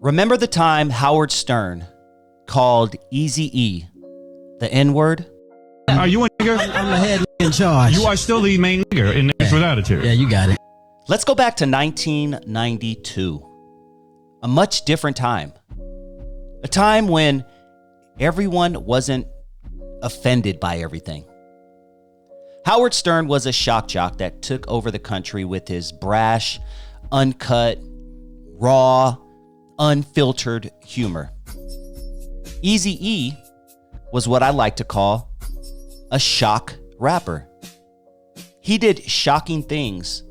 Remember the time Howard Stern called Eazy-E the N-word? Are you a nigger? I'm the head in charge. You are still the main nigger in Niggers with Attitude. Yeah, you got it. Let's go back to 1992. A much different time. A time when everyone wasn't offended by everything. Howard Stern was a shock jock that took over the country with his brash, uncut, raw, unfiltered humor. Eazy-E was what I like to call a shock rapper. He did shocking things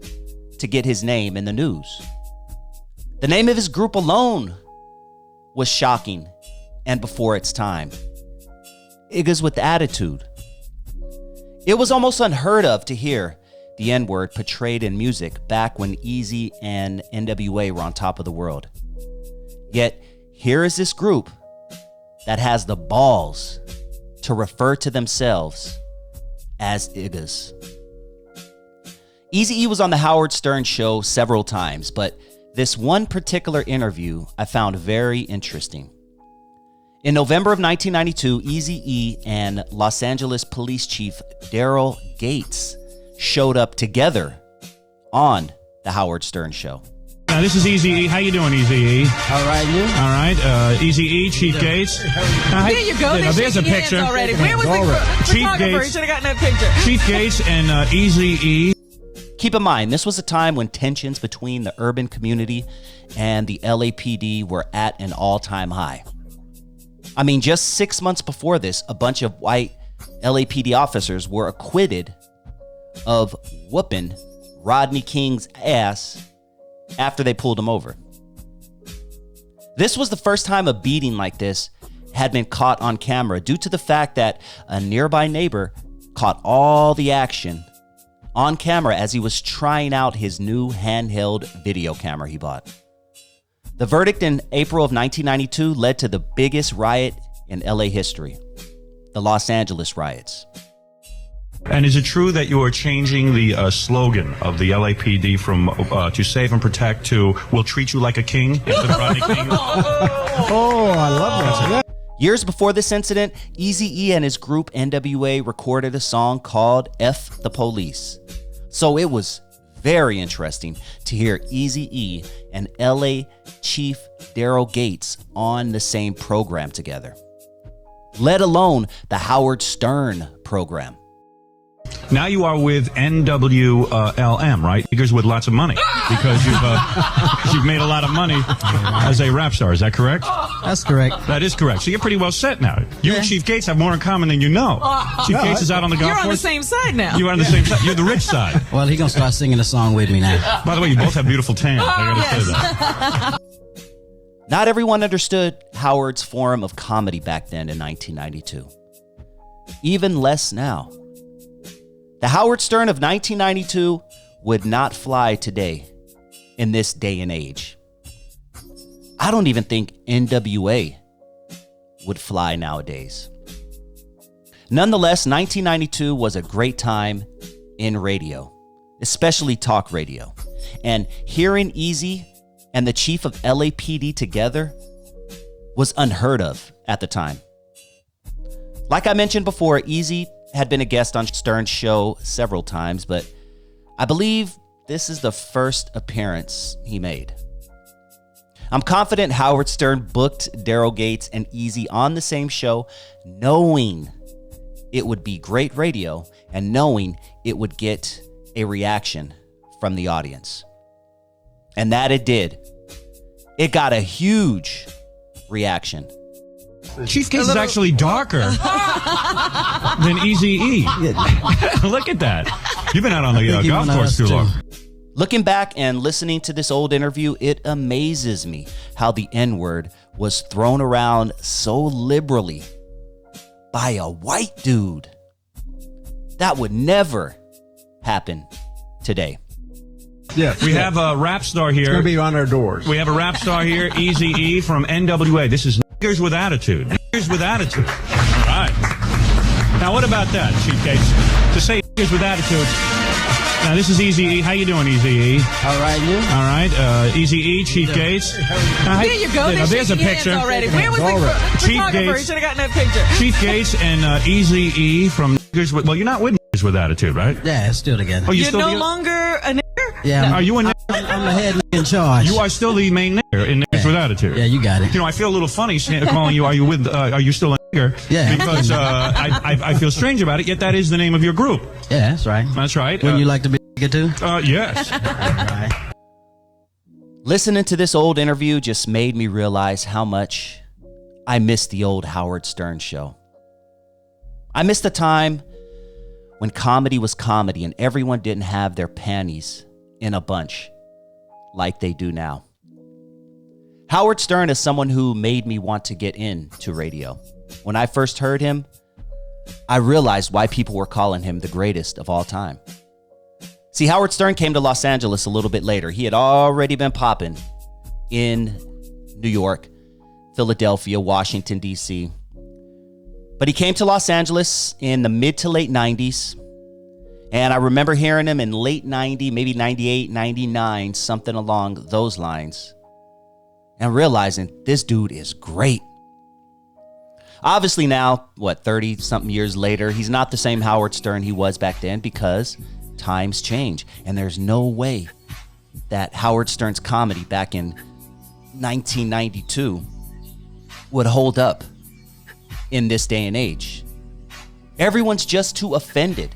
to get his name in the news. The name of his group alone was shocking and before its time. Niggas with Attitude. It was almost unheard of to hear the N-word portrayed in music back when Eazy and NWA were on top of the world. Yet, here is this group that has the balls to refer to themselves as niggas. Eazy-E was on the Howard Stern show several times, but this one particular interview I found very interesting. In November of 1992, Eazy-E and Los Angeles Police Chief Daryl Gates showed up together on the Howard Stern show. This is Eazy-E. How you doing, Eazy-E? All right, you? All right. Eazy-E, Chief Gates. There you go. There's a picture. Already. Where was the Chief photographer? Gates. He should have gotten that picture. Chief Gates and Eazy-E. Keep in mind, this was a time when tensions between the urban community and the LAPD were at an all-time high. I mean, just 6 months before this, a bunch of white LAPD officers were acquitted of whooping Rodney King's ass after they pulled him over. This was the first time a beating like this had been caught on camera due to the fact that a nearby neighbor caught all the action on camera as he was trying out his new handheld video camera he bought. The verdict in April of 1992 led to the biggest riot in LA history, the Los Angeles riots. And is it true that you are changing the slogan of the LAPD from to save and protect to we'll treat you like a king? Instead of Rodney King? Oh, I love that. Years before this incident, Eazy-E and his group NWA recorded a song called F the Police. So it was very interesting to hear Eazy-E and LA Chief Daryl Gates on the same program together, let alone the Howard Stern program. Now you are with NWLM, right? Niggas with lots of money, because you've made a lot of money as a rap star. Is that correct? That's correct. That is correct. So you're pretty well set now. You and Chief Gates have more in common than you know. Chief Gates is out on the golf course. You're on the same side now. You're on the same side. You're the rich side. Well, he's going to start singing the song with me now. By the way, you both have beautiful tans. I gotta say that. Not everyone understood Howard's form of comedy back then in 1992. Even less now. The Howard Stern of 1992 would not fly today in this day and age. I don't even think NWA would fly nowadays. Nonetheless, 1992 was a great time in radio, especially talk radio. And hearing Eazy and the chief of LAPD together was unheard of at the time. Like I mentioned before, Eazy had been a guest on Stern's show several times, but I believe this is the first appearance he made. I'm confident Howard Stern booked Daryl Gates and Eazy on the same show, knowing it would be great radio and knowing it would get a reaction from the audience. And that it did. It got a huge reaction. Chief Gates is actually darker than Eazy-E. Look at that. You've been out on the golf course too long. Looking back and listening to this old interview, it amazes me how the N-word was thrown around so liberally by a white dude. That would never happen today. Yeah, we have a rap star here. It's going to be on our doors. We have a rap star here, Eazy-E from NWA. This is Niggas with Attitude. Niggas with Attitude. All right. Now, what about that, Chief Gates? To say niggas with attitude Now, this is Eazy-E. How you doing, Eazy-E? All right, you? All right. Eazy-E, Chief Gates. There you go. Now, there's a picture. Already. Where was the Chief photographer? Gates. He should have gotten that picture. Chief Gates and Eazy-E from Niggers with... Well, you're not with Niggers with Attitude, right? Yeah, it's still together. Oh, You're still no the- longer a nigger? Yeah, Are you a nigger? I'm the head nigga in charge. You are still the main nigger in Niggers with Attitude. Yeah, you got it. You know, I feel a little funny calling you. Are you still a nigger? Yeah. Because I feel strange about it. Yet that is the name of your group. Yeah, that's right. That's right. Wouldn't you like to be a nigga too? Yes. All right. Listening to this old interview just made me realize how much I miss the old Howard Stern show. I miss the time when comedy was comedy and everyone didn't have their panties in a bunch like they do now. Howard Stern is someone who made me want to get into radio. When I first heard him, I realized why people were calling him the greatest of all time. See, Howard Stern came to Los Angeles a little bit later. He had already been popping in New York, Philadelphia, Washington, D.C. But he came to Los Angeles in the mid to late 90s. And I remember hearing him in late 90, maybe 98, 99, something along those lines. And realizing this dude is great. Obviously now, 30-something years later, he's not the same Howard Stern he was back then because times change. And there's no way that Howard Stern's comedy back in 1992 would hold up in this day and age. Everyone's just too offended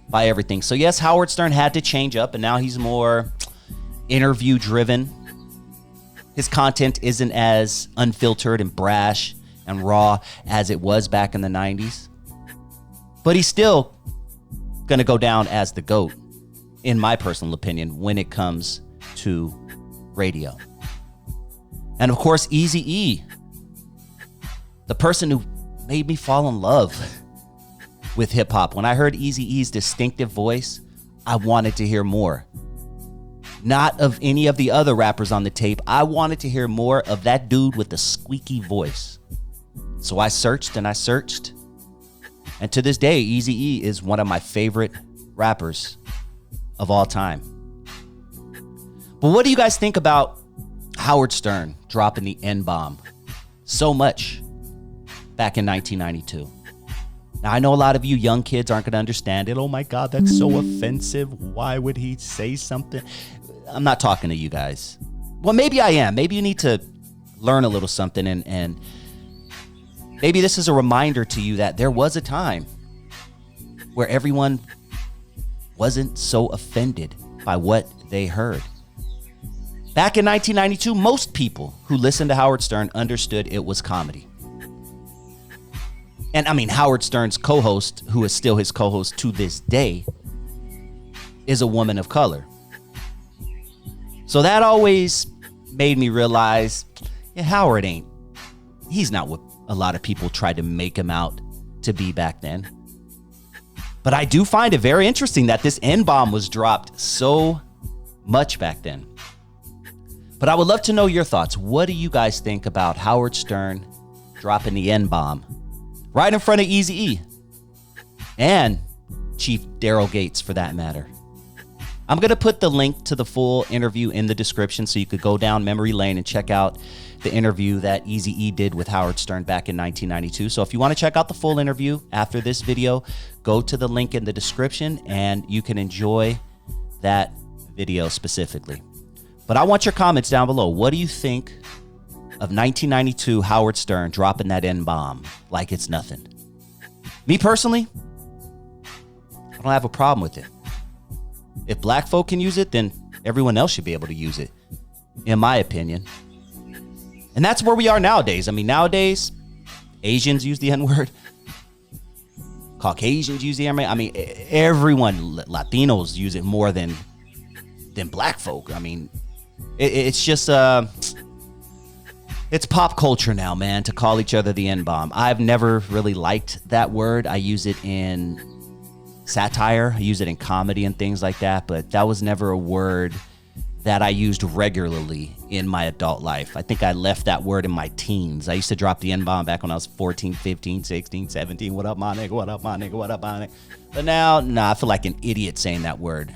by everything. So yes, Howard Stern had to change up, and now he's more interview driven. His content isn't as unfiltered and brash and raw as it was back in the 90s. But he's still going to go down as the GOAT, in my personal opinion, when it comes to radio. And of course, Eazy-E, the person who made me fall in love with hip hop. When I heard Eazy-E's distinctive voice, I wanted to hear more. Not of any of the other rappers on the tape. I wanted to hear more of that dude with the squeaky voice. So I searched and I searched. And to this day, Eazy-E is one of my favorite rappers of all time. But what do you guys think about Howard Stern dropping the N-bomb so much back in 1992? Now, I know a lot of you young kids aren't going to understand it. Oh my God, that's so offensive. Why would he say something? I'm not talking to you guys. Well, maybe I am. Maybe you need to learn a little something, and maybe this is a reminder to you that there was a time where everyone wasn't so offended by what they heard. Back in 1992, most people who listened to Howard Stern understood it was comedy. And I mean, Howard Stern's co-host, who is still his co-host to this day, is a woman of color. So that always made me realize, Howard he's not what a lot of people tried to make him out to be back then. But I do find it very interesting that this N-bomb was dropped so much back then. But I would love to know your thoughts. What do you guys think about Howard Stern dropping the N-bomb right in front of Eazy-E and Chief Daryl Gates, for that matter? I'm going to put the link to the full interview in the description so you could go down memory lane and check out the interview that Eazy-E did with Howard Stern back in 1992. So if you want to check out the full interview after this video, go to the link in the description and you can enjoy that video specifically. But I want your comments down below. What do you think of 1992 Howard Stern dropping that N-bomb like it's nothing? Me personally, I don't have a problem with it. If black folk can use it, then everyone else should be able to use it, in my opinion. And that's where we are nowadays. I mean, nowadays, Asians use the N-word. Caucasians use the N-word. I mean, everyone, Latinos use it more than black folk. I mean, it's just, it's pop culture now, man, to call each other the N-bomb. I've never really liked that word. I use it in satire. I use it in comedy and things like that, but that was never a word that I used regularly in my adult life. I think I left that word in my teens. I used to drop the N-bomb back when I was 14, 15, 16, 17. What up, my nigga? What up, my nigga? What up, my nigga? But now, I feel like an idiot saying that word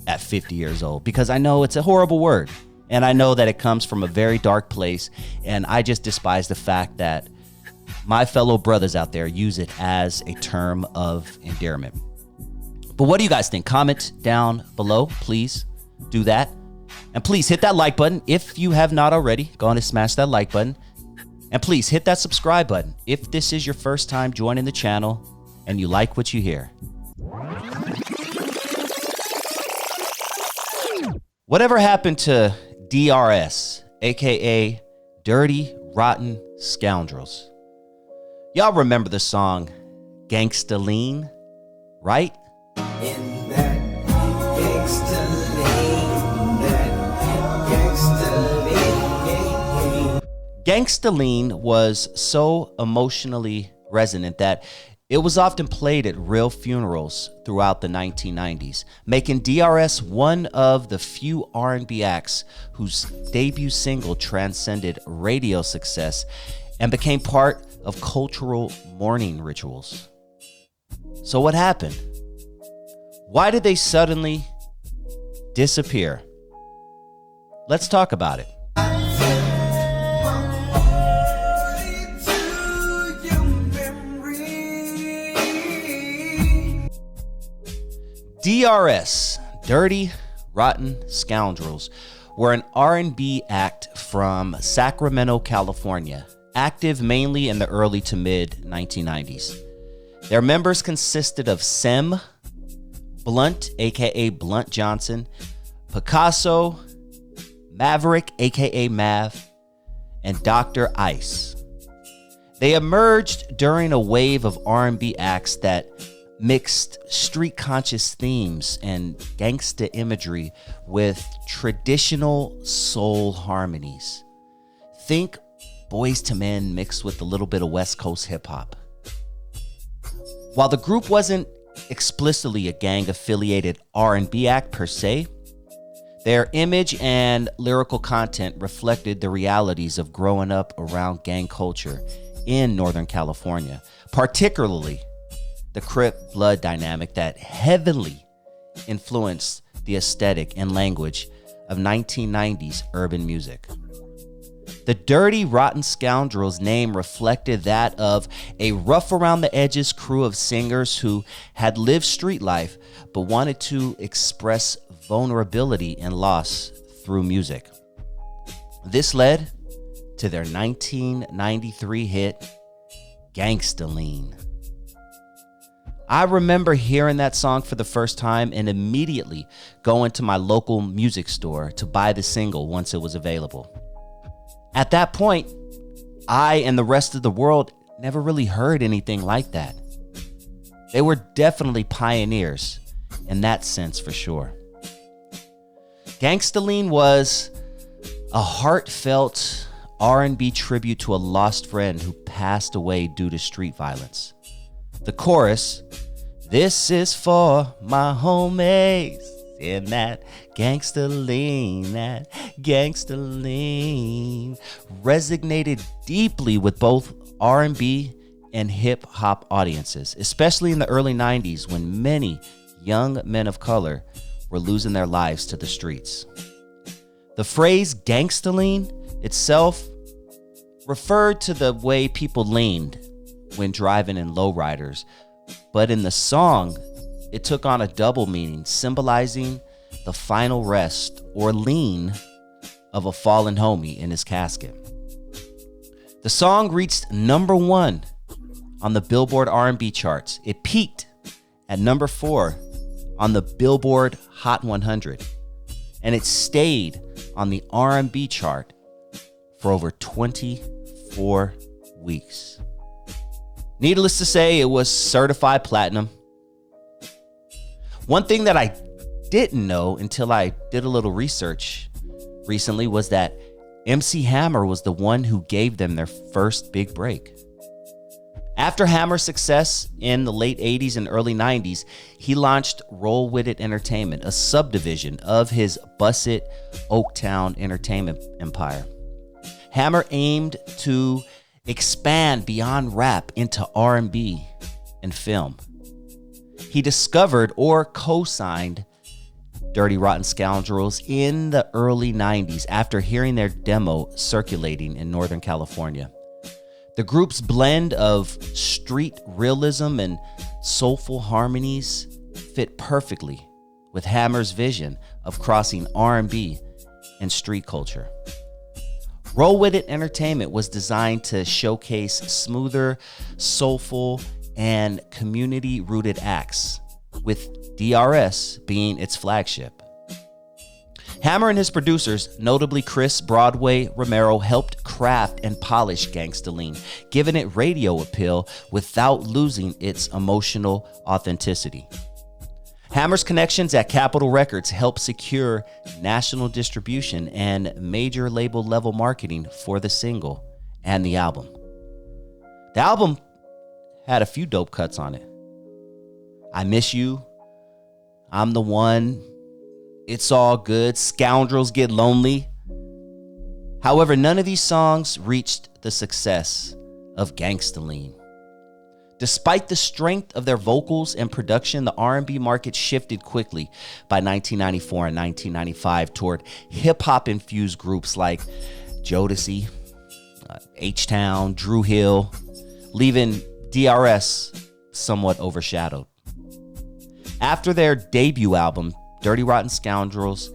at 50 years old, because I know it's a horrible word. And I know that it comes from a very dark place. And I just despise the fact that my fellow brothers out there use it as a term of endearment. But what do you guys think? Comment down below, please do that. And please hit that like button if you have not already. Go on and smash that like button. And please hit that subscribe button if this is your first time joining the channel and you like what you hear. Whatever happened to D.R.S, aka Dirty Rotten Scoundrels? Y'all remember the song Gangsta Lean, right? In that gangsta lean, that gangsta lean. Gangsta Lean was so emotionally resonant that it was often played at real funerals throughout the 1990s, making D.R.S. one of the few R&B acts whose debut single transcended radio success and became part of cultural mourning rituals. So what happened? Why did they suddenly disappear? Let's talk about it. D.R.S, Dirty Rotten Scoundrels, were an R&B act from Sacramento, California, active mainly in the early to mid 1990s. Their members consisted of Sem, Blunt, aka Blunt Johnson, Picasso, Maverick, aka Mav, and Dr. Ice. They emerged during a wave of R&B acts that mixed street conscious themes and gangsta imagery with traditional soul harmonies. Think Boyz II Men mixed with a little bit of West Coast hip hop. While the group wasn't explicitly a gang affiliated R&B act per se, their image and lyrical content reflected the realities of growing up around gang culture in Northern California, particularly the Crip blood dynamic that heavily influenced the aesthetic and language of 1990s urban music. The Dirty Rotten Scoundrels name reflected that of a rough around the edges crew of singers who had lived street life but wanted to express vulnerability and loss through music. This led to their 1993 hit, Gangsta Lean. I remember hearing that song for the first time and immediately going to my local music store to buy the single once it was available. At that point, I and the rest of the world never really heard anything like that. They were definitely pioneers in that sense for sure. Gangsta Lean was a heartfelt R&B tribute to a lost friend who passed away due to street violence. The chorus, "This is for my homies in that gangsta lean, that gangsta lean," resonated deeply with both R&B and hip hop audiences, especially in the early 90s when many young men of color were losing their lives to the streets. The phrase gangsta lean itself referred to the way people leaned when driving in lowriders, but in the song, it took on a double meaning, symbolizing the final rest or lean of a fallen homie in his casket. The song reached number 1 on the Billboard R&B charts. It peaked at number 4 on the Billboard Hot 100, and it stayed on the R&B chart for over 24 weeks. Needless to say, it was certified platinum. One thing that I didn't know until I did a little research recently was that MC Hammer was the one who gave them their first big break. After Hammer's success in the late 80s and early 90s, he launched Roll With It Entertainment, a subdivision of his Busset Oaktown entertainment empire. Hammer aimed to expand beyond rap into R&B and film. He discovered or co-signed Dirty Rotten Scoundrels in the early 90s after hearing their demo circulating in Northern California. The group's blend of street realism and soulful harmonies fit perfectly with Hammer's vision of crossing R&B and street culture. Roll With It Entertainment was designed to showcase smoother, soulful, and community-rooted acts, with D.R.S. being its flagship. Hammer and his producers, notably Chris Broadway Romero, helped craft and polish Gangsta Lean, giving it radio appeal without losing its emotional authenticity. Hammer's connections at Capitol Records helped secure national distribution and major label level marketing for the single and the album. The album had a few dope cuts on it. I Miss You, I'm the One, It's All Good, Scoundrels Get Lonely. However, none of these songs reached the success of Gangsta Lean. Despite the strength of their vocals and production, the R&B market shifted quickly by 1994 and 1995 toward hip-hop infused groups like Jodeci, H-Town, Dru Hill, leaving D.R.S. somewhat overshadowed. After their debut album, Dirty Rotten Scoundrels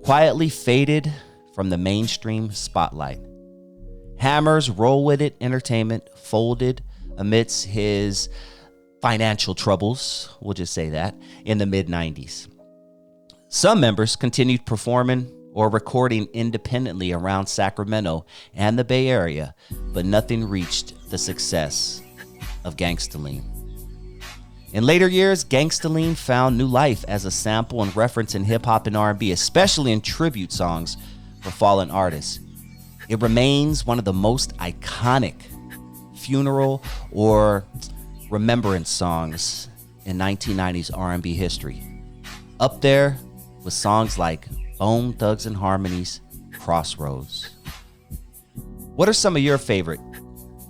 quietly faded from the mainstream spotlight. Hammer's Roll With It Entertainment folded amidst his financial troubles, we'll just say that, in the mid-90s. Some members continued performing or recording independently around Sacramento and the Bay Area, but nothing reached the success of Gangsta Lean. In later years, Gangsta Lean found new life as a sample and reference in hip-hop and R&B, especially in tribute songs for fallen artists. It remains one of the most iconic funeral or remembrance songs in 1990s R&B history. Up there with songs like Bone Thugs and Harmony's Crossroads. What are some of your favorite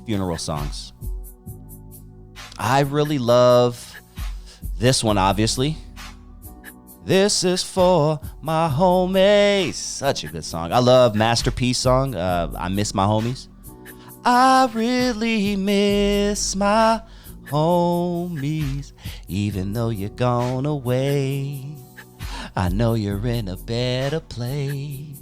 funeral songs? I really love this one, obviously. This is for my homies. Such a good song. I love Masterpiece song, I Miss My Homies. I really miss my homies, even though you're gone away. I know you're in a better place,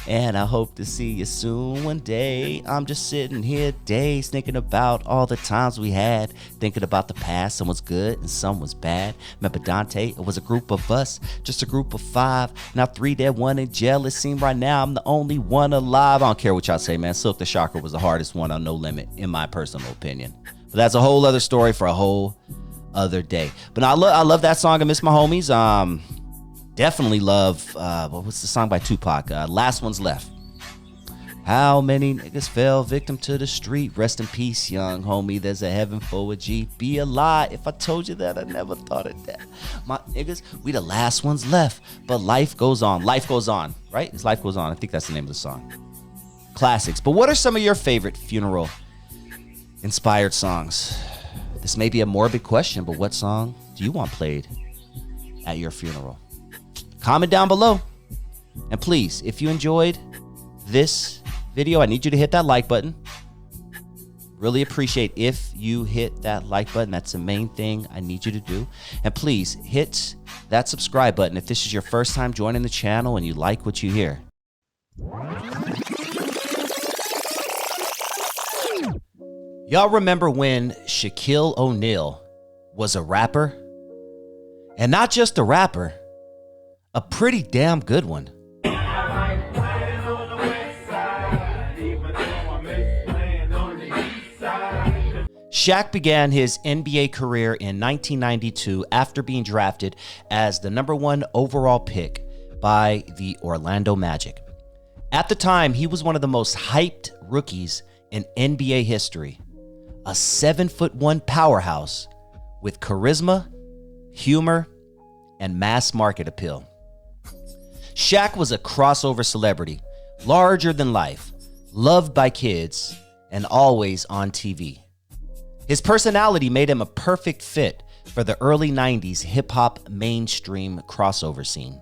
and I hope to see you soon one day. I'm just sitting here days thinking about all the times we had, thinking about the past. Some was good and some was bad. Remember Dante? It was a group of us, just a group of 5. Now 3 dead, 1 in jail. It seems right now I'm the only one alive. I don't care what y'all say, man. Silk the Shocker was the hardest one on No Limit, in my personal opinion. But that's a whole other story for a whole other day. But I love that song, I Miss My Homies. Definitely love, what's the song by Tupac? Last One's Left. How many niggas fell victim to the street? Rest in peace, young homie. There's a heaven for a G. Be a lie if I told you that I never thought of that. My niggas, we the last ones left. But life goes on. Life goes on, right? It's Life Goes On. I think that's the name of the song. Classics. But what are some of your favorite funeral inspired songs? This may be a morbid question, but what song do you want played at your funeral? Comment down below. And please, if you enjoyed this video, I need you to hit that like button. Really appreciate if you hit that like button. That's the main thing I need you to do. And please hit that subscribe button if this is your first time joining the channel and you like what you hear. Y'all remember when Shaquille O'Neal was a rapper? And not just a rapper, a pretty damn good one. Shaq began his NBA career in 1992 after being drafted as the #1 overall pick by the Orlando Magic. At the time, he was one of the most hyped rookies in NBA history. A 7'1" powerhouse with charisma, humor, and mass market appeal. Shaq was a crossover celebrity, larger than life, loved by kids, and always on TV. His personality made him a perfect fit for the early 90s hip-hop mainstream crossover scene.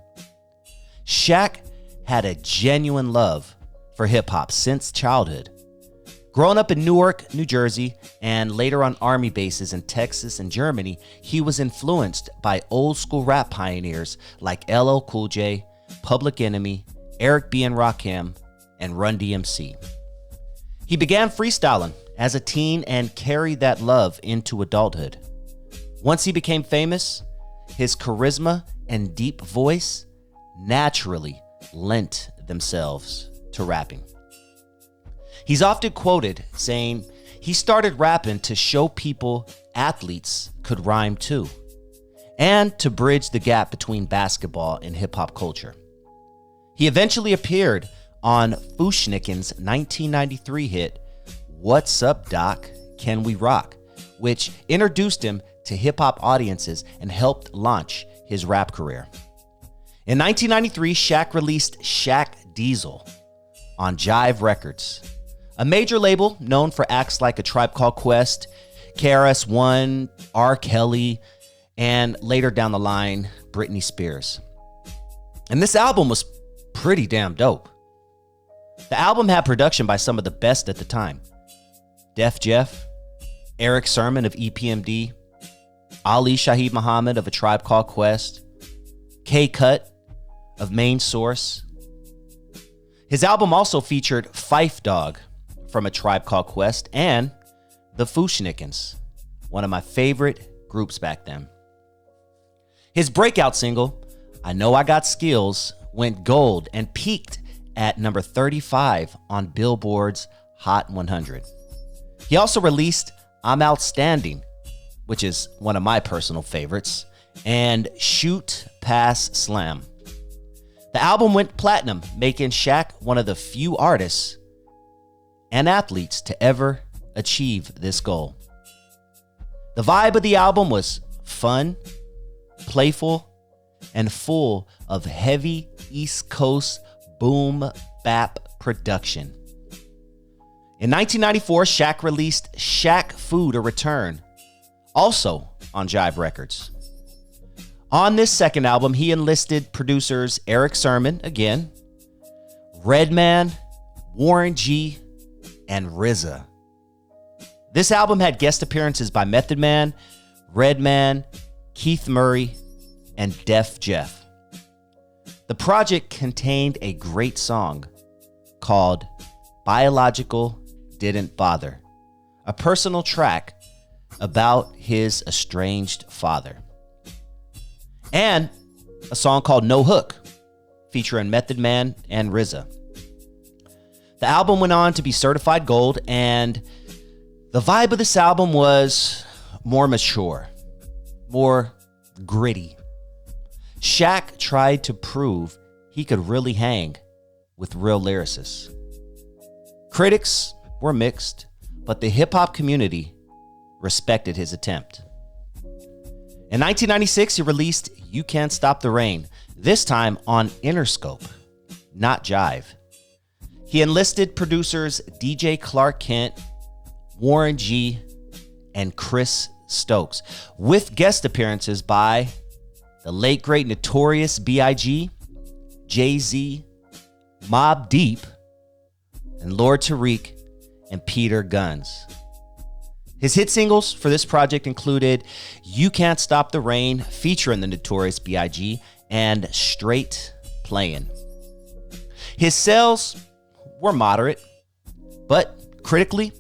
Shaq had a genuine love for hip-hop since childhood. Growing up in Newark, New Jersey, and later on army bases in Texas and Germany, he was influenced by old-school rap pioneers like LL Cool J, Public Enemy, Eric B. and Rakim, and Run DMC. He began freestyling as a teen and carried that love into adulthood. Once he became famous, his charisma and deep voice naturally lent themselves to rapping. He's often quoted saying he started rapping to show people athletes could rhyme too, and to bridge the gap between basketball and hip-hop culture. He eventually appeared on Fushnikin's 1993 hit, What's Up Doc, Can We Rock?, which introduced him to hip-hop audiences and helped launch his rap career. In 1993, Shaq released Shaq Diesel on Jive Records, a major label known for acts like A Tribe Called Quest, KRS-One, R. Kelly, and later down the line, Britney Spears. And this album was pretty damn dope. The album had production by some of the best at the time. Def Jeff, Eric Sermon of EPMD, Ali Shaheed Muhammad of A Tribe Called Quest, K-Cut of Main Source. His album also featured Phife Dawg from A Tribe Called Quest and the Fushnikins, one of my favorite groups back then. His breakout single, I Know I Got Skills, went gold and peaked at number 35 on Billboard's Hot 100. He also released I'm Outstanding, which is one of my personal favorites, and Shoot, Pass, Slam. The album went platinum, making Shaq one of the few artists and athletes to ever achieve this goal. The vibe of the album was fun, playful, and full of heavy East Coast boom bap production. In 1994, Shaq released Shaq Fu to Return, also on Jive Records. On this second album, he enlisted producers Eric Sermon, again, Redman, Warren G, and RZA. This album had guest appearances by Method Man, Redman, Keith Murray, and Def Jeff. The project contained a great song called Biological Didn't Bother, a personal track about his estranged father, and a song called No Hook, featuring Method Man and RZA. The album went on to be certified gold, and the vibe of this album was more mature, more gritty. Shaq tried to prove he could really hang with real lyricists. Critics were mixed, but the hip-hop community respected his attempt. In 1996, he released You Can't Stop the Rain, this time on Interscope, not Jive. He enlisted producers DJ Clark Kent, Warren G, and Chris Stokes, with guest appearances by the late great Notorious B.I.G., Jay-Z, Mobb Deep, and Lord Tariq and Peter Guns. His hit singles for this project included You Can't Stop the Rain, featuring the Notorious B.I.G., and Straight Playin'. His sales were moderate, but critically,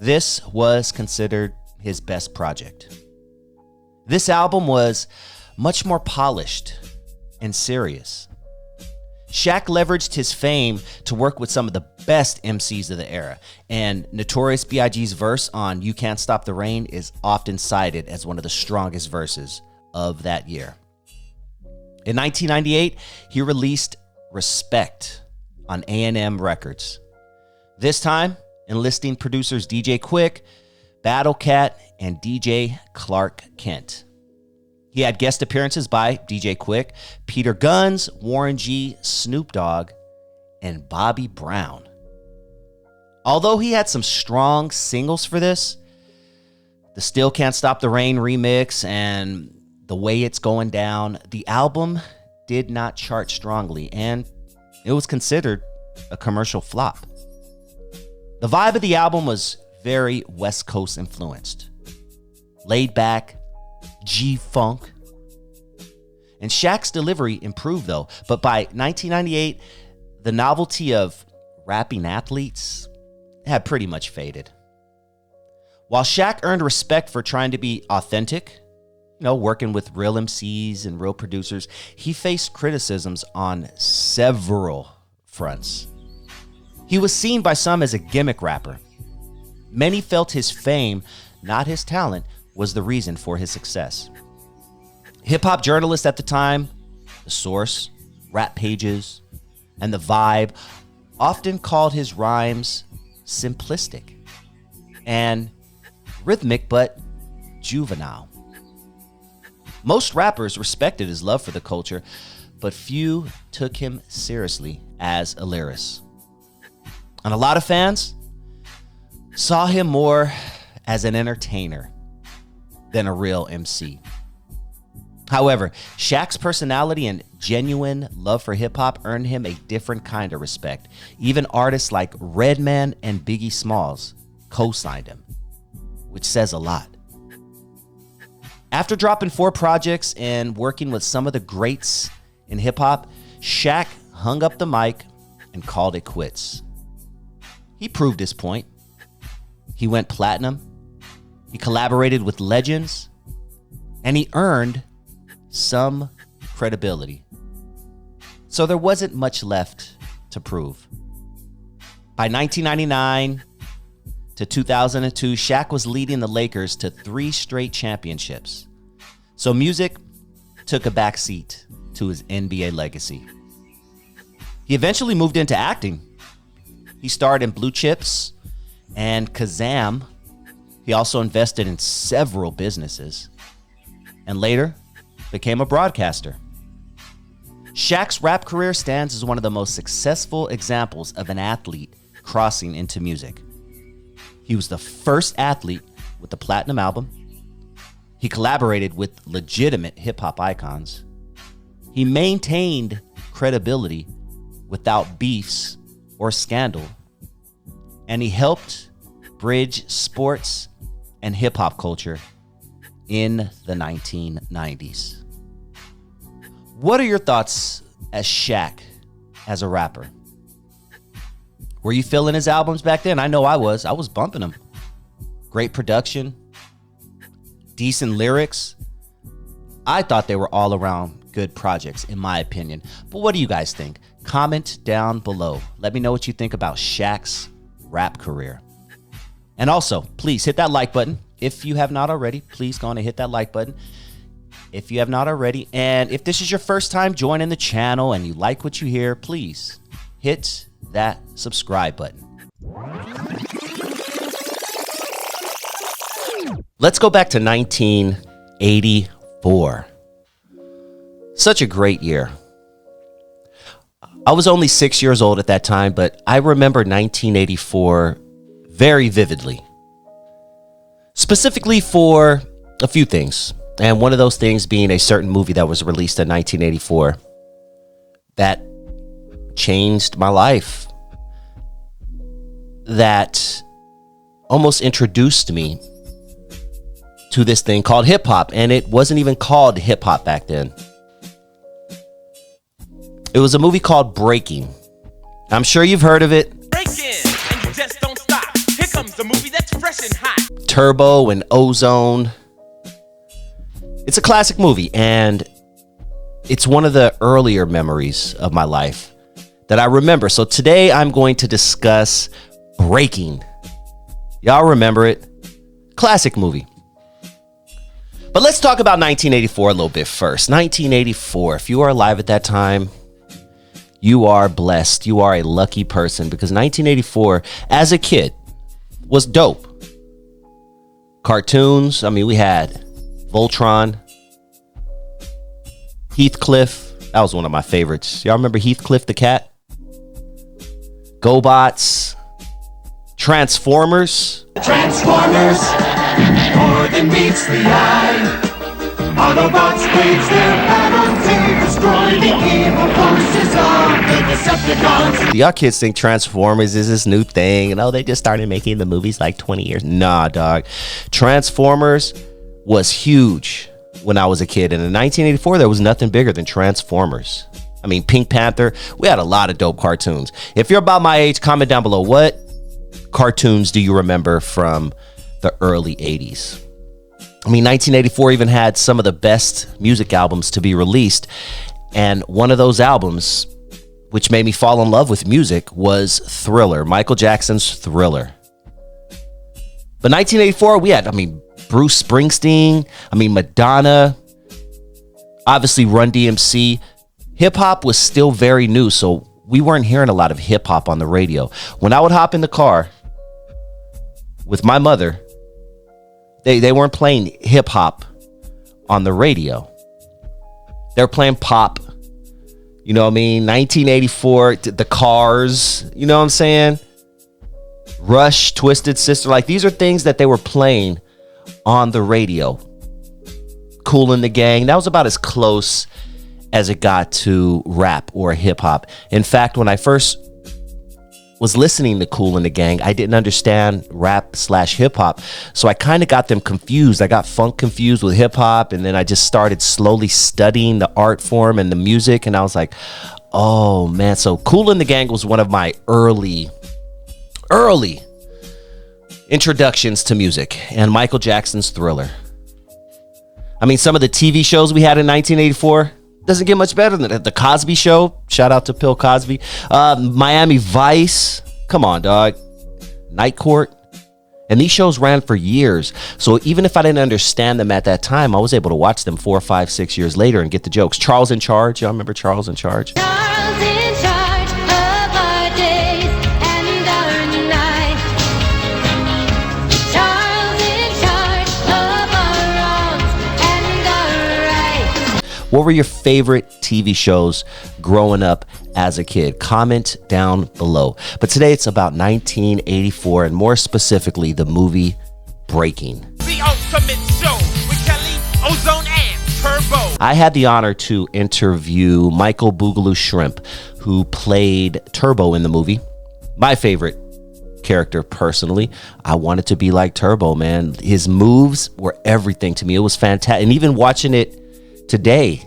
this was considered his best project. This album was much more polished and serious. Shaq leveraged his fame to work with some of the best MCs of the era, and Notorious B.I.G.'s verse on You Can't Stop the Rain is often cited as one of the strongest verses of that year. In 1998, he released Respect on A&M Records, this time enlisting producers DJ Quick, Battle Cat, and DJ Clark Kent. He had guest appearances by DJ Quick, Peter Guns, Warren G, Snoop Dogg, and Bobby Brown. Although he had some strong singles for this, the Still Can't Stop the Rain remix and The Way It's Going Down, the album did not chart strongly, and it was considered a commercial flop. The vibe of the album was very West Coast influenced. Laid back, G-funk. And Shaq's delivery improved though, but by 1998, the novelty of rapping athletes had pretty much faded. While Shaq earned respect for trying to be authentic, working with real MCs and real producers, he faced criticisms on several fronts. He was seen by some as a gimmick rapper. Many felt his fame, not his talent, was the reason for his success. Hip-hop journalists at the time, The Source, Rap Pages, and The Vibe often called his rhymes simplistic and rhythmic but juvenile. Most rappers respected his love for the culture, but few took him seriously as a lyricist. And a lot of fans saw him more as an entertainer than a real MC. However, Shaq's personality and genuine love for hip-hop earned him a different kind of respect. Even artists like Redman and Biggie Smalls co-signed him, which says a lot. After dropping 4 projects and working with some of the greats in hip-hop, Shaq hung up the mic and called it quits. He proved his point. He went platinum. He collaborated with legends, and he earned some credibility. So there wasn't much left to prove. By 1999 to 2002, Shaq was leading the Lakers to 3 straight championships. So music took a backseat to his NBA legacy. He eventually moved into acting. He starred in Blue Chips and Kazam. He also invested in several businesses and later became a broadcaster. Shaq's rap career stands as one of the most successful examples of an athlete crossing into music. He was the first athlete with the platinum album. He collaborated with legitimate hip-hop icons. He maintained credibility without beefs or scandal. And he helped bridge sports and hip-hop culture in the 1990s. What are your thoughts as Shaq as a rapper? Were you feeling his albums back then? I know I was. I was bumping them. Great production, decent lyrics. I thought they were all around good projects, in my opinion. But what do you guys think? Comment down below. Let me know what you think about Shaq's rap career. And also, please hit that like button. If you have not already, please go on and hit that like button. If you have not already, and if this is your first time joining the channel and you like what you hear, please hit that subscribe button. Let's go back to 1984. Such a great year. I was only 6 years old at that time, but I remember 1984 very vividly. Specifically for a few things. And one of those things being a certain movie that was released in 1984 that changed my life. That almost introduced me to this thing called hip hop. And it wasn't even called hip hop back then. It was a movie called Breakin. I'm sure you've heard of it. Breakin, and you just don't stop. Here comes the movie that's fresh and hot. Turbo and Ozone. It's a classic movie, and it's one of the earlier memories of my life that I remember. So today I'm going to discuss Breakin. Y'all remember it? Classic movie. But let's talk about 1984 a little bit first. 1984, if you are alive at that time, you are blessed. You are a lucky person because 1984, as a kid, was dope. Cartoons, we had Voltron, Heathcliff. That was one of my favorites. Y'all remember Heathcliff the cat? GoBots, Transformers. more than meets the eye. Autobots wage their battle to destroy the evil forces of the Decepticons. Do y'all kids think Transformers is this new thing? And they just started making the movies like 20 years. Nah, dog. Transformers was huge when I was a kid. And in 1984, there was nothing bigger than Transformers. I mean, Pink Panther. We had a lot of dope cartoons. If you're about my age, comment down below. What cartoons do you remember from the early 80s? I mean, 1984 even had some of the best music albums to be released. And one of those albums, which made me fall in love with music, was Thriller, Michael Jackson's Thriller. But 1984, we had, Bruce Springsteen, Madonna, obviously Run DMC. Hip hop was still very new, so we weren't hearing a lot of hip hop on the radio. When I would hop in the car with my mother, they weren't playing hip hop on the radio. They were playing pop. You know what I mean? 1984, The Cars, you know what I'm saying? Rush, Twisted Sister. Like, these are things that they were playing on the radio. Kool and the Gang. That was about as close as it got to rap or hip hop. In fact, when I first was listening to Kool and the Gang, I didn't understand rap/hip hop. So I kind of got them confused. I got funk confused with hip hop. And then I just started slowly studying the art form and the music. And I was like, oh man. So Kool and the Gang was one of my early introductions to music, and Michael Jackson's Thriller. Some of the TV shows we had in 1984 doesn't get much better than that. The Cosby Show, shout out to Bill Cosby. Miami Vice, come on, dog. Night Court. And these shows ran for years. So even if I didn't understand them at that time, I was able to watch them 4, 5, 6 years later and get the jokes. Charles in Charge. Y'all remember Charles in Charge? Charles in charge of our days and our nights. Charles in charge of our wrongs and our rights. What were your favorite TV shows growing up as a kid? Comment down below. But today it's about 1984, and more specifically, the movie Breakin. The ultimate show with Kelly, Ozone, and Turbo. I had the honor to interview Michael Boogaloo Shrimp, who played Turbo in the movie. My favorite character personally. I wanted to be like Turbo, man. His moves were everything to me. It was fantastic. And even watching it today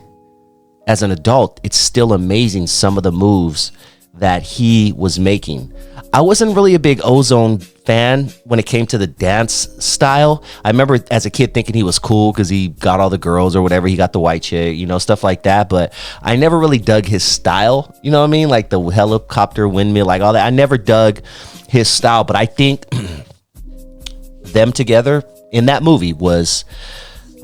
as an adult, it's still amazing, some of the moves that he was making. I wasn't really a big Ozone fan when it came to the dance style. I remember as a kid thinking he was cool because he got all the girls or whatever. He got the white chick, stuff like that. But I never really dug his style. You know what I mean? Like the helicopter windmill, like all that. I never dug his style. But I think them together in that movie was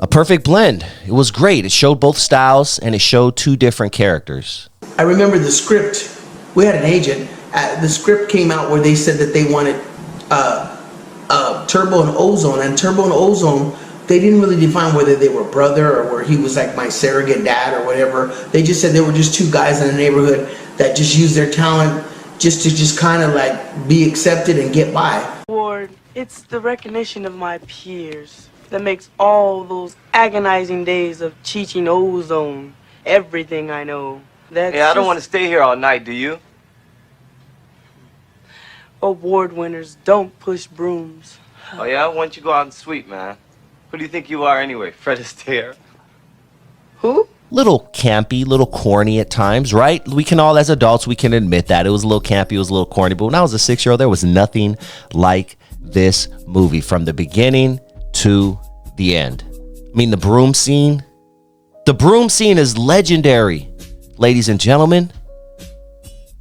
a perfect blend. It was great. It showed both styles and it showed two different characters. I remember the script. We had an agent. The script came out where they said that they wanted Turbo and Ozone. And Turbo and Ozone, they didn't really define whether they were brother or where he was like my surrogate dad or whatever. They just said they were just two guys in the neighborhood that just used their talent just to kind of like be accepted and get by. Ward, it's the recognition of my peers that makes all those agonizing days of teaching Ozone everything I know. I don't want to stay here all night, do you? Award winners don't push brooms. Oh yeah? Why don't you go out and sweep, man? Who do you think you are anyway, Fred Astaire? Who? Little campy, little corny at times, right? We can all, as adults, we can admit that. It was a little campy, it was a little corny. But when I was a 6-year-old, there was nothing like this movie from the beginning to the end. The broom scene. The broom scene is legendary, ladies and gentlemen.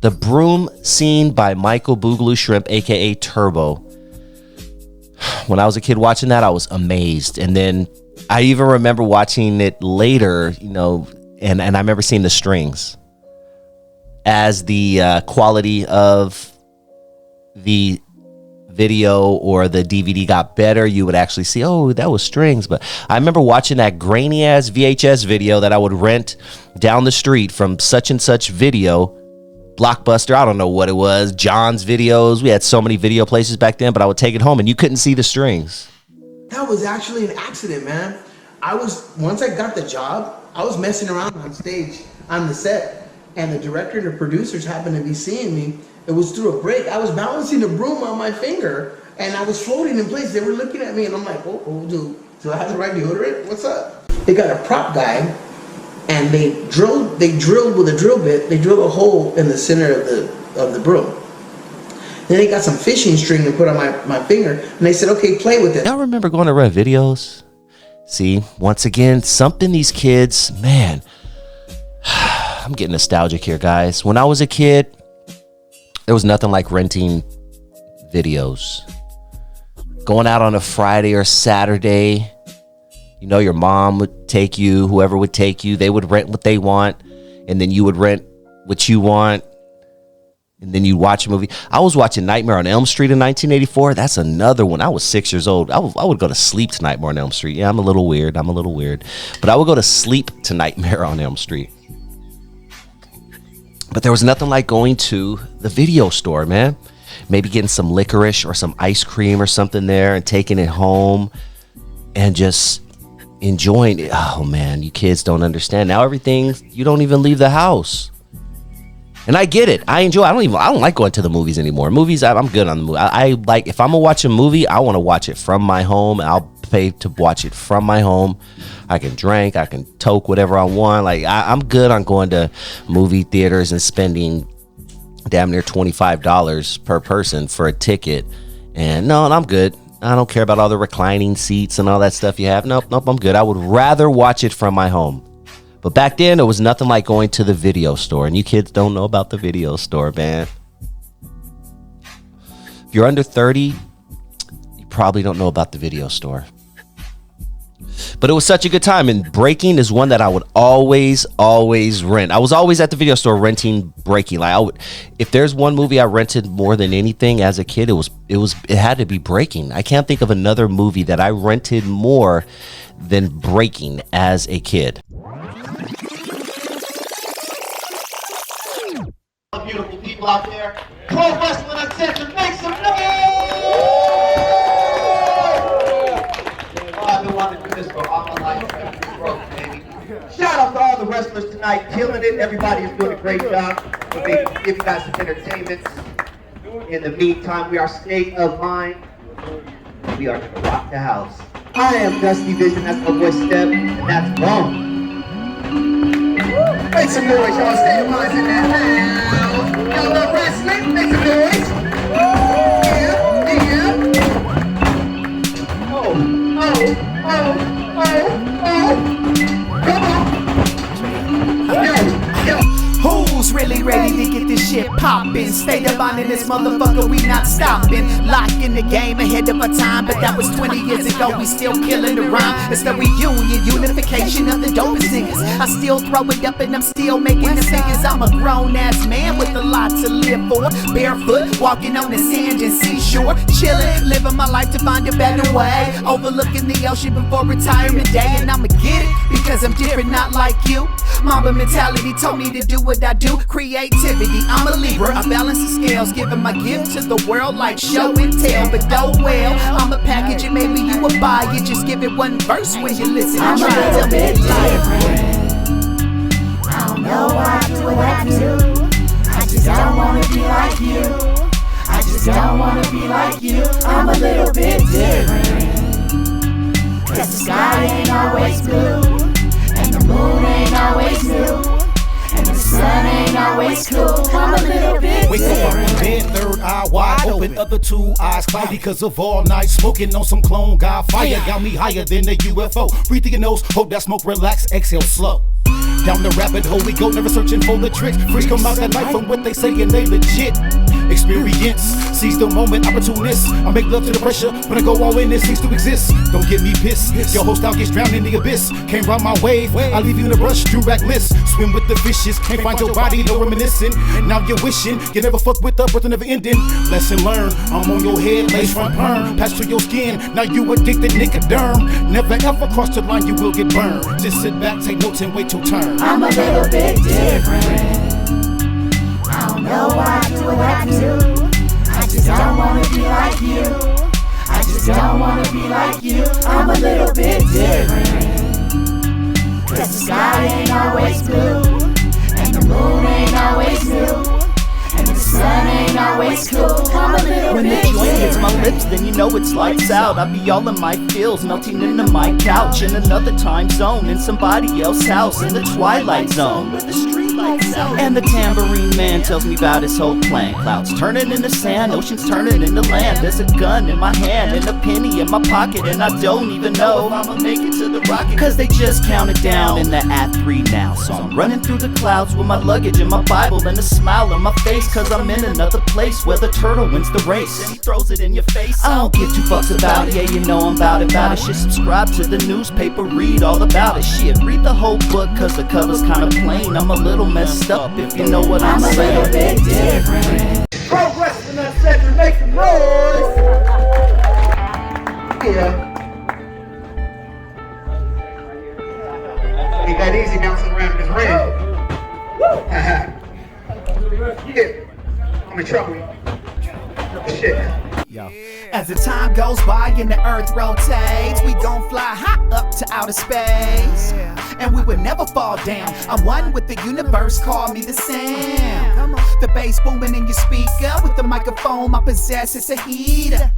The broom scene by Michael Boogaloo Shrimp, aka Turbo. When I was a kid watching that, I was amazed. And then I even remember watching it later, and I remember seeing the strings. As the quality of the video or the DVD got better, you would actually see, oh, that was strings. But I remember watching that grainy ass VHS video that I would rent down the street from such and such video, Blockbuster, I don't know what it was, John's Videos. We had so many video places back then, but I would take it home and you couldn't see the strings. That was actually an accident, man. Once I got the job, I was messing around on stage on the set, and the director and the producers happened to be seeing me. It was through a break. I was balancing a broom on my finger, and I was floating in place. They were looking at me, and I'm like, oh, do I have the right deodorant? What's up? They got a prop guy, and they drilled with a drill bit. They drilled a hole in the center of the broom. Then they got some fishing string and put on my finger, and they said, okay, play with it. Y'all remember going to rent videos? See, once again, something these kids, man, I'm getting nostalgic here, guys. When I was a kid, there was nothing like renting videos. Going out on a Friday or Saturday, you know, your mom would take you, whoever would take you, they would rent what they want, and then you would rent what you want, and then you watch a movie. I was watching Nightmare on Elm Street in 1984. That's another one. I was 6 years old. I would go to sleep to Nightmare on Elm Street. Yeah, I'm a little weird. But I would go to sleep to Nightmare on Elm Street. But there was nothing like going to the video store, man. Maybe getting some licorice or some ice cream or something there and taking it home and just enjoying it. Oh, man, you kids don't understand. Now everything, you don't even leave the house. And I get it. I enjoy. I don't like going to the movies anymore. Movies, I'm good on the movie. I like, if I'm gonna watch a movie, I want to watch it from my home. I'll pay to watch it from my home. I can drink, I can toke whatever I want. Like I'm good on going to movie theaters and spending damn near $25 per person for a ticket. And no, I'm good. I don't care about all the reclining seats and all that stuff you have. Nope, I'm good. I would rather watch it from my home. But back then, there was nothing like going to the video store. And you kids don't know about the video store, man. If you're under 30, you probably don't know about the video store. But it was such a good time. And Breakin is one that I would always rent. I was always at the video store renting Breakin. Like if there's one movie I rented more than anything as a kid, it had to be Breakin. I can't think of another movie that I rented more than Breakin as a kid. Beautiful people out there. Pro Wrestling Uncensored, make some noise! Oh, I've been wanting to do this for all my life. Broke, baby. Shout out to all the wrestlers tonight, killing it. Everybody is doing a great job. We're going to give you guys some entertainment. In the meantime, we are State of Mind. We are going to rock the house. I am Dusty Vision, that's my boy Step, and that's Bone. Make some noise, y'all. State of Mind's in that house. Y'all love wrestling? Make some noise. Yeah. Oh. Come on. Yo. Who's really ready to get this shit poppin'? State of mind in this motherfucker, we not stopping. Locking the game ahead of our time, but that was 20 years ago. We still killing the rhyme. It's the reunion, unification of the dopest niggas. I still throw it up and I'm still making the figures. I'm a grown ass man with a lot to live for. Barefoot, walking on the sand and seashore, chilling, living my life to find a better way. Overlooking the ocean before retirement day, and I'ma get it because I'm different, not like you. Mamba mentality told me to do what I do. Creativity, I'm a Libra. I balance the scales, giving my gift to the world like show and tell. But don't well, I'ma package it, maybe you will buy it. Just give it one verse when you listen. I'm Try a to little tell me bit it's different. I don't know why I do what I do. I just don't wanna be like you. I just don't wanna be like you. I'm a little bit different. Cause the sky ain't always blue, and the moon ain't always new, and the sun ain't always cool. I'm a little bit Wake up in bed, third eye wide open, other two eyes cloudy because of all night smoking on some clone guy. Fire got me higher than a UFO. Breathe through your nose, hope that smoke relax, exhale slow. Down the rabbit hole we go, never searching for the tricks. Freaks come out at night from what they say and they legit. Experience, seize the moment, opportunist. I make love to the pressure, when I go all in, it cease to exist. Don't get me pissed, your whole style gets drowned in the abyss. Can't ride my wave, I leave you in the brush, do reckless. Swim with the fishes, can't find your body, no reminiscing. Now you're wishing, you never fuck with the birth never ending. Lesson learned, I'm on your head, lace front perm. Pass through your skin, now you addicted Nicoderm. Never ever cross the line, you will get burned. Just sit back, take notes and wait your turn. I'm a little bit different. I don't know why I do what I do. I just don't wanna be like you. I just just don't wanna be like you. I'm a little bit different. Cause the sky ain't always blue, and the moon ain't always new, and the sun ain't always cool. I'm a little When the bit joint hits my different. lips, then you know it's lights out. I be all in my feels, melting into my couch in another time zone, in somebody else's house, in the twilight zone, where the street lights out. And the tambourine man tells me about his whole plan. Clouds turning into sand, oceans turning into land. There's a gun in my hand and a penny in my pocket, and I don't even know if I'ma make it to the rocket. Cause they just counted down in the Act 3 now. So I'm running through the clouds with my luggage and my Bible and a smile on my face, cause I'm in another place where the turtle wins the race and he throws it in your face. I don't give two fucks about it, yeah, you know I'm about it. Shit, subscribe to the newspaper, read all about it. Shit, read the whole book cause the cover's kinda plain. I'm a little messed up if you know what I'm saying. I'm a little bit different. Pro wrestling unsaid to make some noise. Yeah. He got Eazy bouncing around in his ring. Yeah. I'm in trouble. Shit. As the time goes by and the earth rotates, we gon' fly high up to outer space, and we would never fall down. I'm one with the universe, call me the sound. The bass booming in your speaker, with the microphone I possess, it's a heater.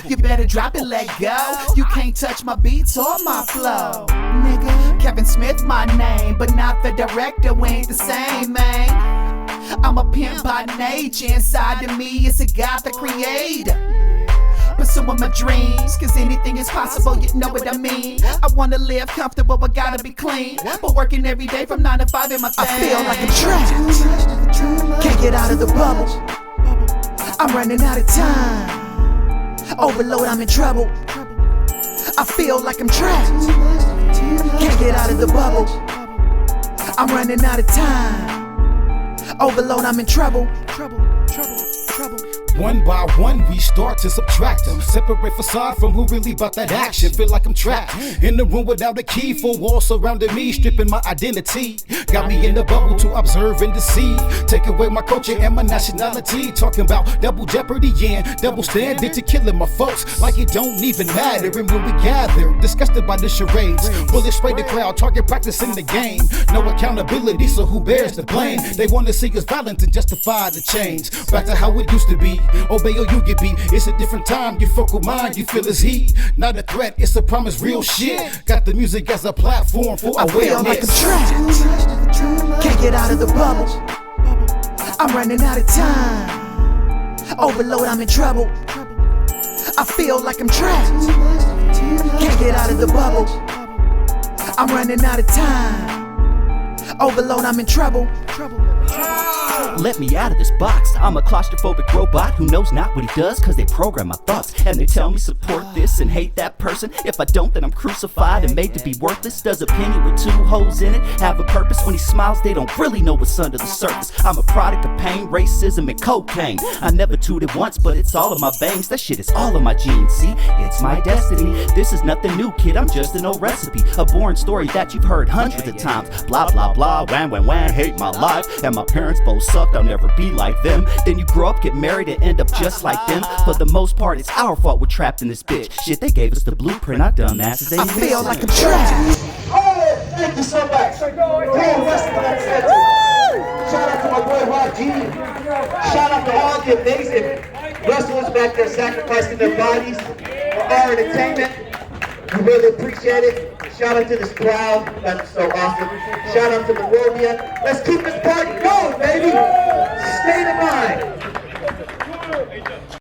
You better drop it, let go. You can't touch my beats or my flow, nigga. Kevin Smith my name, but not the director, we ain't the same, man. I'm a pimp by nature, inside of me is a God the creator. Pursuing my dreams, cause anything is possible, you know what I mean. I wanna live comfortable, but gotta be clean. But working every day from 9 to 5 in my thing. I feel like I'm trapped, can't get out of the bubble. I'm running out of time, overload, I'm in trouble. I feel like I'm trapped, can't get out of the bubble. I'm running out of time, overload, I'm in trouble. One by one, we start to subtract them. Separate facade from who really about that action. Feel like I'm trapped in the room without a key. Four walls surrounding me, stripping my identity. Got me in the bubble to observe and deceive. Take away my culture and my nationality. Talking about double jeopardy and double standard to killing my folks like it don't even matter. And when we gather, disgusted by the charades, bullets spray the crowd, target practice in the game. No accountability, so who bears the blame? They want to see us violent and justify the change. Back to how it used to be. Obey or you get beat. It's a different time. Your focal mind, you feel his heat. Not a threat, it's a promise, real shit. Got the music as a platform for awareness. I feel like I'm trapped, can't get out of the bubble. I'm running out of time, overload, I'm in trouble. I feel like I'm trapped, can't get out of the bubble. I'm running out of time, overload, I'm in trouble. Let me out of this box. I'm a claustrophobic robot who knows not what he does, cause they program my thoughts and they tell me support this and hate that person. If I don't, then I'm crucified and made to be worthless. Does a penny with 2 holes in it have a purpose? When he smiles, they don't really know what's under the surface. I'm a product of pain, racism, and cocaine. I never tooted once, but it's all in my veins. That shit is all in my genes, see? It's my destiny. This is nothing new, kid, I'm just an old recipe. A boring story that you've heard hundreds of times. Blah, blah, blah, wham, wham, wham, hate my life. And my parents both sucked, I'll never be like them. Then you grow up, get married, and end up just like them. For the most part, it's our fault we're trapped in this bitch. Shit, they gave us the blueprint, our dumbasses ain't I feel like I'm trapped. Oh, thank you so much. Pro wrestling unsaid. Shout out to my boy W0RD. Shout out to all the amazing wrestlers back there sacrificing their bodies for our entertainment. We really appreciate it. Shout out to this crowd. That's so awesome. Shout out to the Monrovia. Let's keep this party going, baby. State of mind.